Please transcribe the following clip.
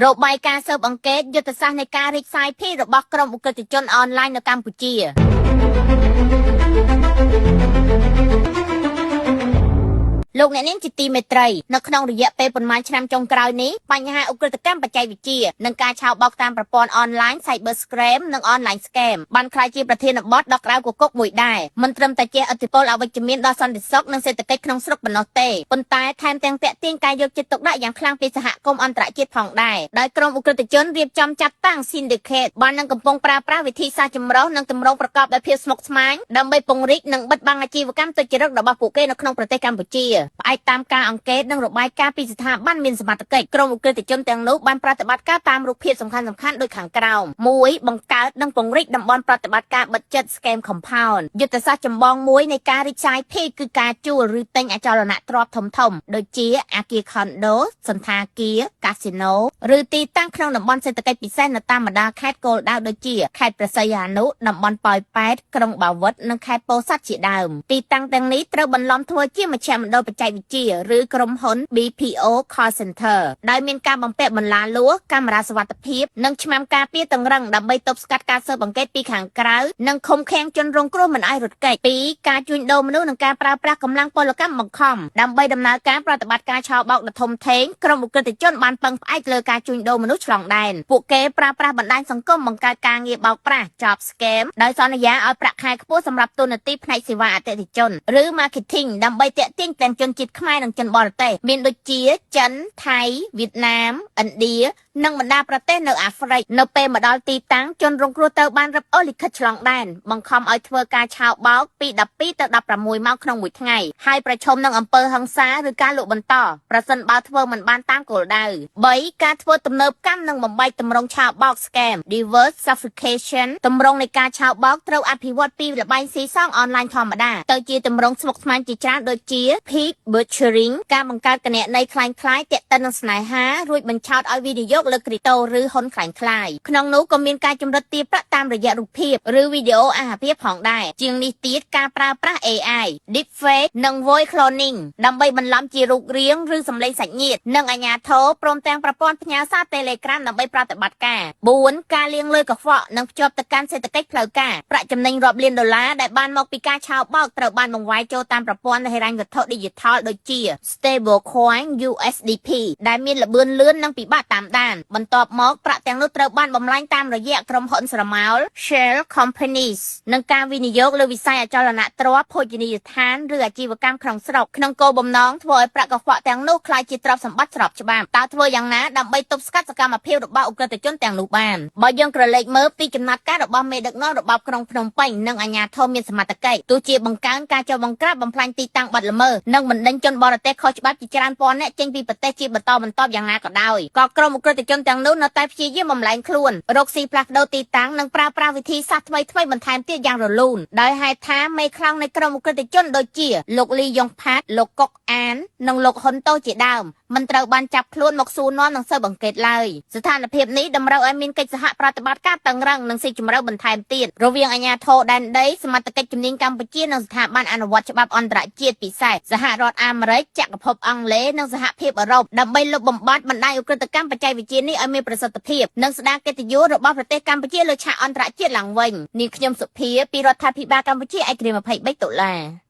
របាយការណ៍ស៊ើបអង្កេតយុទ្ធសាស្ត្រនៃការរីកសាយភាយរបស់ក្រុមឧក្រិដ្ឋជនអនឡាញនៅកម្ពុជាលោកអ្នកនាងជាទីមេត្រីនៅក្នុងរយៈពេលប៉ុន្មានឆ្នាំចុងក្រោយនេះបញ្ហាឧក្រិដ្ឋកម្មបច្ចេកវិទ្យានិងការឆោបបោកតាមប្រព័ន្ធអនឡាញ Cyber Scam និង Online Scam បានក្លាយជាប្រធានបទដ៏ក្តៅគគុកមួយដែរមិនត្រឹមតែជះឥទ្ធិពលអវិជ្ជមានដល់សន្តិសុខនិងសេដ្ឋកិច្ចក្នុងស្រុកប៉ុណ្ណោះទេប៉ុន្តែថែមទាំងទាក់ទាញការយកចិត្តទុកដាក់យ៉ាងខ្លាំងពីសហគមន៍អន្តរជាតិផងដែរដោយក្រុមឧក្រិដ្ឋជនរៀបចំចាត់តាំង Syndicate បាននឹងកំពុងប្រើប្រាស់វិធីសាស្ត្រចម្រុះនិងទម្រង់ប្រកបដោយភាពស្មុគស្មាញដើម្បីពង្រីកនិងបិទបាំងអាជីវកម្មទុច្ចរិតរបស់ពួកគេនៅក្នុងប្រទេសកម្ពុជាផ្អែកតាមការអង្កេតនិងរបាយការណ៍ពីស្ថាប័នមានសមត្ថកិច្ចក្រុមឧក្រិដ្ឋជនទាំងនោះបានប្រតិបត្តិការតាមរូបភាពសំខាន់ៗដូចខាងក្រោម 1. បង្កើតនិងពង្រីកតំបន់ប្រតិបត្តិការបិទជិត Scam Compound យុទ្ធសាស្ត្រចម្បងមួយនៃការរីកសាយភាយគឺការជួលឬទិញអចលនទ្រព្យធំៗដូចជាអគារ Condo សណ្ឋាគារ Casino ឬទីតាំងក្នុងតំបន់សេដ្ឋកិច្ចពិសេសនៅតាមបណ្ដាខេត្តគោលដៅដូចជាខេត្តព្រះសីហនុតំបន់ប៉ោយប៉ែតក្រុងបាវិតនិងខេត្តពោធិ៍សាត់ជាដើមទីតាំងទាំងនេះត្រូវបន្លំធ្វើជាមជ្ឈមណ្ឌលបច្ចេកវិទ្យាឬក្រុមហ៊ុន BPO Call Center ដោយមានការបំពាក់បន្លាលួសកាមេរ៉ាសុវត្ថិភាពនិងឆ្មាំការពារតឹងរឹងដើម្បីទប់ស្កាត់ការស៊ើបអង្កេតពីខាងក្រៅនិងឃុំឃាំងជនរងគ្រោះមិនឲ្យរត់គេច 2. ការជួញដូរមនុស្សនិងការប្រើប្រាស់កម្លាំងពលកម្មបង្ខំដើម្បីដំណើរការប្រតិបត្តិការឆោបបោកដ៏ធំធេងក្រុមឧក្រិដ្ឋជនបានពឹងផ្អែកលើការជួញដូរមនុស្សឆ្លងដែនពួកគេប្រើប្រាស់បណ្ដាញសង្គមបង្កើតការងារបោកប្រាស់ Job Scam ដោយសន្យាឲ្យប្រាក់ខែខ្ពស់សម្រាប់តួនាទីផ្នែកសេវាអតិថិជនឬ Marketing ដើម្បីទាក់ទាញទាំងជនជាតិខ្មែរនិងជនបរទេសមានដូចជាចិនថៃវៀតណាមឥណ្ឌានិងបណ្ដាប្រទេសនៅអាហ្វ្រិកនៅពេលមកដល់ទីតាំងជនរងគ្រោះទៅបានរឹបអូសលិខិតឆ្លងដែនបង្ខំឲ្យធ្វើការឆោបបោកពី12ទៅ16ម៉ោងក្នុងមួយថ្ងៃហើយប្រឈមនឹងអំពើហិង្សាឬការលក់បន្តប្រសិនបើធ្វើមិនបានតាមគោលដៅ 3. ការធ្វើទំនើបកម្មនិងបំបែកទម្រង់ឆោបបោក Scam Diversification ទម្រង់នៃការឆោបបោកត្រូវអភិវឌ្ឍពីល្បែងស៊ីសងអនឡាញធម្មតាទៅជាទម្រង់ស្មុគស្មាញជាច្រើនដូចជា Pig Butchering ការបង្កើតគណនីคล้ายៗទាក់ទិននឹងស្នេហារួចបញ្ឆោតឲ្យវិនិយោគលើគ្រីបតូឬហ៊ុនคล้ายៗក្នុងនោះក៏មានការចម្រិតទារប្រាក់តាមរយៈរូបភាពឬវីដេអូអាហារភាពផងដែរជាងនេះទៀតការប្រើប្រាស់ AI Deepfake និង Voice Cloning ដើម្បីបន្លំជារូបរាងឬសម្លេងសាច់ញាតិនិងអាជ្ញាធរព្រមទាំងប្រព័ន្ធផ្ញើសារ Telegram ដើម្បីប្រតិបត្តិការ 4. ការលាងលុយកខ្វក់និងភ្ជាប់ទៅកាន់សេដ្ឋកិច្ចផ្លូវការប្រាក់ចំណេញរាប់លានដុល្លារដែលបានមកពីការឆោបបោកត្រូវបានបង្វែរចូលតាមប្រព័ន្ធហិរញ្ញវត្ថុ Digital ដូចជា Stablecoin USDP ដែលមានល្បឿនលឿននិងពិបាកតាមដានបន្ទាប់មកប្រាក់ទាំងនោះត្រូវបានបំលែងតាមរយៈក្រុមហ៊ុនស្រមោល Shell Companies និងការវិនិយោគលើវិស័យអចលនទ្រព្យភោជនីយដ្ឋានឬអាជីវកម្មក្នុងស្រុកក្នុងគោលបំណងធ្វើឲ្យប្រាក់កខ្វក់ទាំងនោះក្លាយជាទ្រព្យសម្បត្តិស្របច្បាប់តើធ្វើយ៉ាងណាដើម្បីទប់ស្កាត់សកម្មភាពរបស់ឧក្រិដ្ឋជនទាំងនោះបានបើយើងក្រឡេកមើលពីចំណាត់ការរបស់មេដឹកនាំរបបក្រុងភ្នំពេញនិងអាជ្ញាធរមានសមត្ថកិច្ចទោះជាបង្កើនការចុះបង្ក្រាបបំផ្លាញទីតាំងបាត់ល្មើសនិងបណ្ដេញជនបរទេសខុសច្បាប់ជាច្រើនពាន់នាក់ចេញពីប្រទេសជាបន្តបន្ទាប់យ៉ាងណាក៏ដោយក៏ក្រុមឧក្រិដ្ឋជនទាំងនោះនៅតែព្យាយាមបំលែងខ្លួនរកស៊ីផ្លាស់ប្ដូរទីតាំងនិងប្រើប្រាស់វិធីសាស្ត្រថ្មីៗបន្ថែមទៀតយ៉ាងរលូនដោយហេតុថាមេខ្លាំងនៃក្រុមឧក្រិដ្ឋជនដូចជាលោកលីយ៉ុងផាតលោកកុកអាននិងលោកហ៊ុនតូជាដើមមិនត្រូវបានចាប់ខ្លួនមកសួរនាំនិងស៊ើបអង្កេតឡើយស្ថានភាពនេះតម្រូវឲ្យមានកិច្ចសហប្រតិបត្តិការតឹងរ៉ឹងនិងស៊ីជម្រៅបន្ថែមទៀតរវាងអាជ្ញាធរដែនដីសមត្ថកិច្ចជំនាញកម្ពុជានិងស្ថាប័នអនុវត្តច្បាប់អន្តរជាតិពិសេសសហរដ្ឋអាមេរិកចក្រភពអង់គ្លេសនិងសហភាពអឺរ៉ុបដើម្បីលុបបំបាត់បណ្ដាញឧក្រិដ្ឋកម្មបច្ចេកវិទ្យានេះឲ្យមានប្រសិទ្ធភាពនិងស្ដារកិត្តិយសរបស់ប្រទេសកម្ពុជាលើឆាកអន្តរជាតិឡើងវិញនាងខ្ញុំសុភាពីរដ្ឋាភិបាលកម្ពុជាឯករាជ្យ23ដុល្លារ